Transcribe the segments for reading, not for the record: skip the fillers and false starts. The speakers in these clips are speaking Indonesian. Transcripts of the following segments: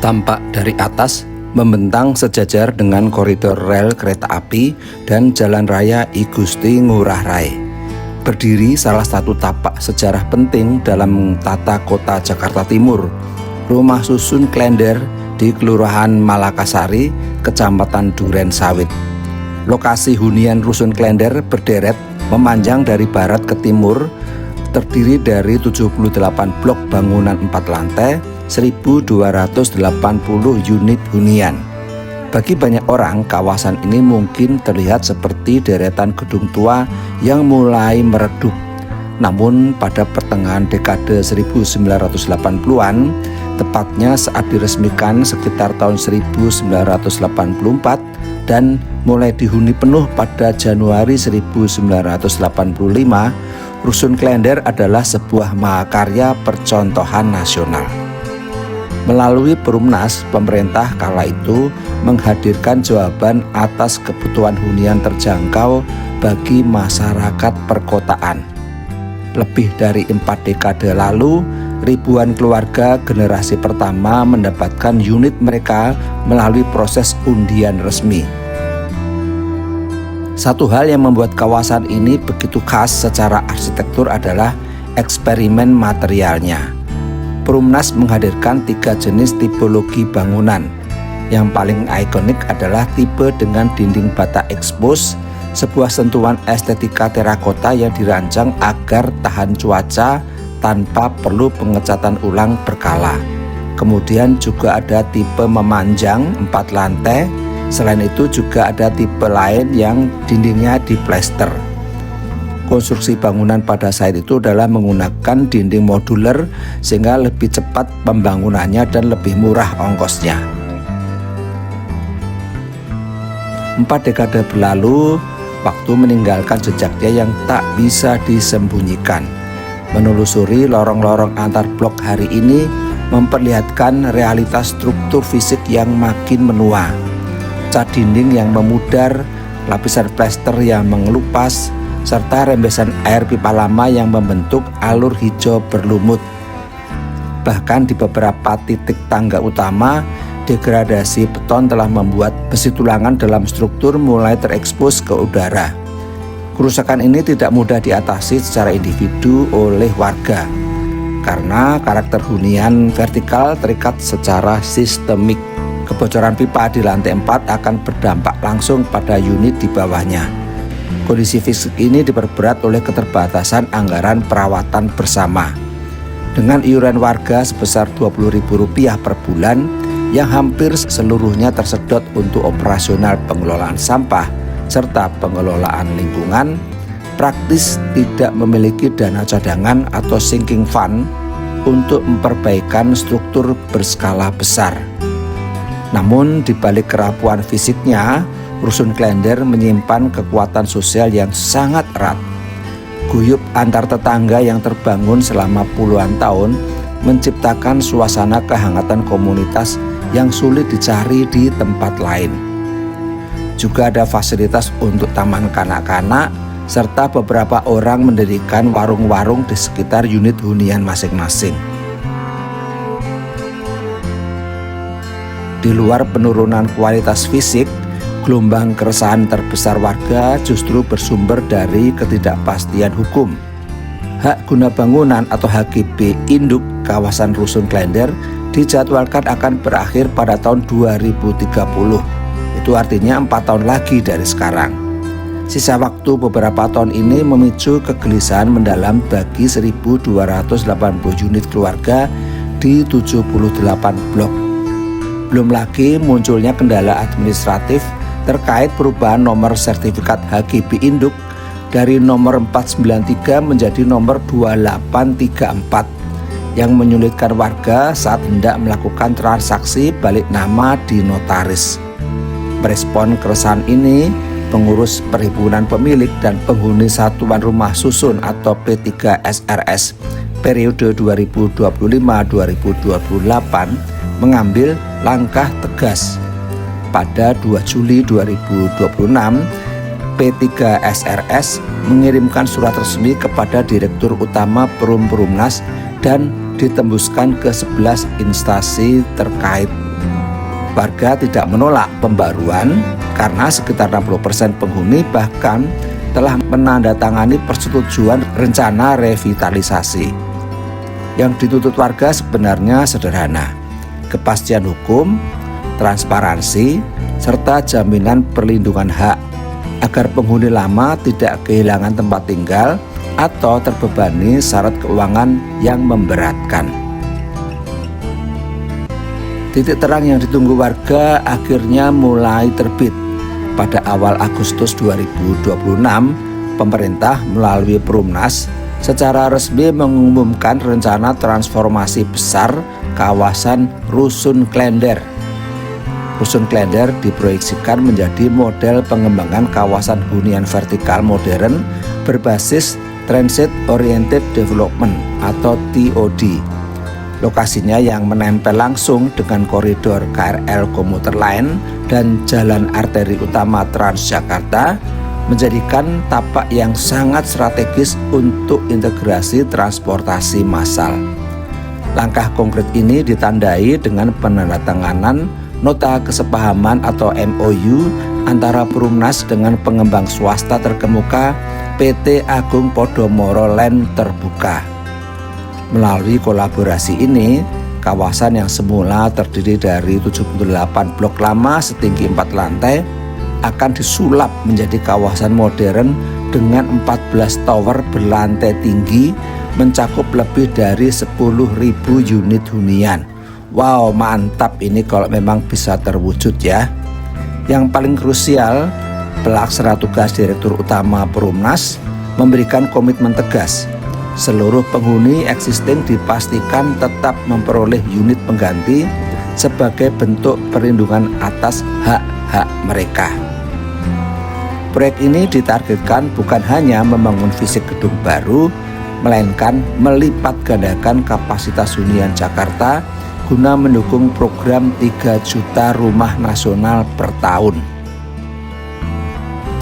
Tampak dari atas, membentang sejajar dengan koridor rel kereta api dan jalan raya I Gusti Ngurah Rai. Berdiri salah satu tapak sejarah penting dalam tata kota Jakarta Timur, Rumah Susun Klender di Kelurahan Malakasari, Kecamatan Duren Sawit. Lokasi hunian Rusun Klender berderet memanjang dari barat ke timur, terdiri dari 78 blok bangunan 4 lantai, 1.280 unit hunian. Bagi banyak orang, kawasan ini mungkin terlihat seperti deretan gedung tua yang mulai meredup. Namun pada pertengahan dekade 1980-an, tepatnya saat diresmikan sekitar tahun 1984 dan mulai dihuni penuh pada Januari 1985, Rusun Klender adalah sebuah mahakarya percontohan nasional. Melalui Perumnas, pemerintah kala itu menghadirkan jawaban atas kebutuhan hunian terjangkau bagi masyarakat perkotaan. Lebih dari 4 dekade lalu, ribuan keluarga generasi pertama mendapatkan unit mereka melalui proses undian resmi. Satu hal yang membuat kawasan ini begitu khas secara arsitektur adalah eksperimen materialnya. Perumnas menghadirkan 3 jenis tipologi bangunan. Yang paling ikonik adalah tipe dengan dinding bata expose, sebuah sentuhan estetika terakota yang dirancang agar tahan cuaca tanpa perlu pengecatan ulang berkala. Kemudian juga ada tipe memanjang 4 lantai. Selain itu juga ada tipe lain yang dindingnya diplester. Konstruksi bangunan pada saat itu adalah menggunakan dinding modular sehingga lebih cepat pembangunannya dan lebih murah ongkosnya. 4 dekade berlalu, waktu meninggalkan jejaknya yang tak bisa disembunyikan. Menelusuri lorong-lorong antar blok hari ini memperlihatkan realitas struktur fisik yang makin menua. Cat dinding yang memudar, lapisan plester yang mengelupas, serta rembesan air pipa lama yang membentuk alur hijau berlumut. Bahkan di beberapa titik tangga utama, degradasi beton telah membuat besi tulangan dalam struktur mulai terekspos ke udara. Kerusakan ini tidak mudah diatasi secara individu oleh warga, karena karakter hunian vertikal terikat secara sistemik. Kebocoran pipa di lantai 4 akan berdampak langsung pada unit di bawahnya. Kondisi fisik ini diperberat oleh keterbatasan anggaran perawatan bersama. Dengan iuran warga sebesar Rp20.000 per bulan, yang hampir seluruhnya tersedot untuk operasional pengelolaan sampah serta pengelolaan lingkungan, praktis tidak memiliki dana cadangan atau sinking fund untuk memperbaikan struktur berskala besar. Namun di balik kerapuhan fisiknya, Rusun Klender menyimpan kekuatan sosial yang sangat erat. Guyub antar tetangga yang terbangun selama puluhan tahun menciptakan suasana kehangatan komunitas yang sulit dicari di tempat lain. Juga ada fasilitas untuk taman kanak-kanak, serta beberapa orang mendirikan warung-warung di sekitar unit hunian masing-masing. Di luar penurunan kualitas fisik, gelombang keresahan terbesar warga justru bersumber dari ketidakpastian hukum. Hak guna bangunan atau HGB induk kawasan Rusun Klender dijadwalkan akan berakhir pada tahun 2030. Itu artinya 4 tahun lagi dari sekarang. Sisa waktu beberapa tahun ini memicu kegelisahan mendalam bagi 1.280 unit keluarga di 78 blok. Belum lagi munculnya kendala administratif terkait perubahan nomor sertifikat HGB induk dari nomor 493 menjadi nomor 2834 yang menyulitkan warga saat hendak melakukan transaksi balik nama di notaris. Merespon keresahan ini, pengurus perhimpunan pemilik dan penghuni Satuan Rumah Susun atau P3SRS periode 2025-2028 mengambil langkah tegas. Pada 2 Juli 2026, P3SRS mengirimkan surat resmi kepada Direktur Utama Perumnas dan ditembuskan ke 11 instansi terkait. Warga tidak menolak pembaruan karena sekitar 60% penghuni bahkan telah menandatangani persetujuan rencana revitalisasi. Yang dituntut warga sebenarnya sederhana: kepastian hukum, transparansi, serta jaminan perlindungan hak agar penghuni lama tidak kehilangan tempat tinggal atau terbebani syarat keuangan yang memberatkan. Titik terang yang ditunggu warga akhirnya mulai terbit. Pada awal Agustus 2026, pemerintah melalui Perumnas secara resmi mengumumkan rencana transformasi besar kawasan Rusun Klender. Rusun Klender diproyeksikan menjadi model pengembangan kawasan hunian vertikal modern berbasis Transit Oriented Development atau TOD. Lokasinya yang menempel langsung dengan koridor KRL komuter lain dan jalan arteri utama Transjakarta menjadikan tapak yang sangat strategis untuk integrasi transportasi massal. Langkah konkret ini ditandai dengan penandatanganan Nota Kesepahaman atau MOU antara Perumnas dengan pengembang swasta terkemuka PT Agung Podomoro Land Terbuka. Melalui kolaborasi ini, kawasan yang semula terdiri dari 78 blok lama setinggi 4 lantai akan disulap menjadi kawasan modern dengan 14 tower berlantai tinggi mencakup lebih dari 10.000 unit hunian. Wow, mantap ini kalau memang bisa terwujud ya. Yang paling krusial, pelaksana tugas Direktur Utama Perumnas memberikan komitmen tegas. Seluruh penghuni existing dipastikan tetap memperoleh unit pengganti sebagai bentuk perlindungan atas hak-hak mereka. Proyek ini ditargetkan bukan hanya membangun fisik gedung baru, melainkan melipat gandakan kapasitas hunian Jakarta guna mendukung program 3 juta rumah nasional per tahun.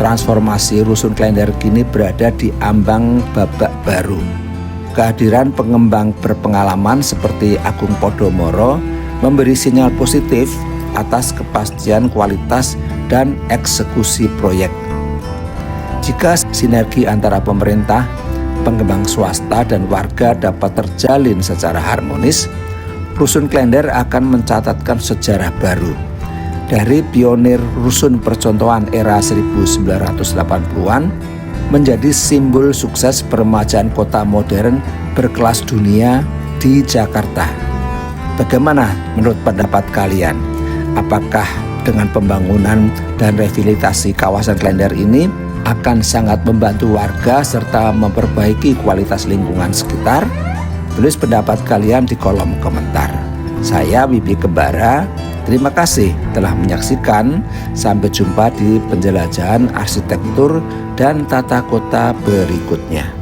Transformasi Rusun Klender kini berada di ambang babak baru. Kehadiran pengembang berpengalaman seperti Agung Podomoro memberi sinyal positif atas kepastian kualitas dan eksekusi proyek. Jika sinergi antara pemerintah, pengembang swasta, dan warga dapat terjalin secara harmonis, Rusun Klender akan mencatatkan sejarah baru. Dari pionir rusun percontohan era 1980-an menjadi simbol sukses peremajaan kota modern berkelas dunia di Jakarta. Bagaimana menurut pendapat kalian? Apakah dengan pembangunan dan revitalisasi kawasan Klender ini akan sangat membantu warga serta memperbaiki kualitas lingkungan sekitar? Tulis pendapat kalian di kolom komentar. Saya Wibi Kembara. Terima kasih telah menyaksikan. Sampai jumpa di penjelajahan arsitektur dan tata kota berikutnya.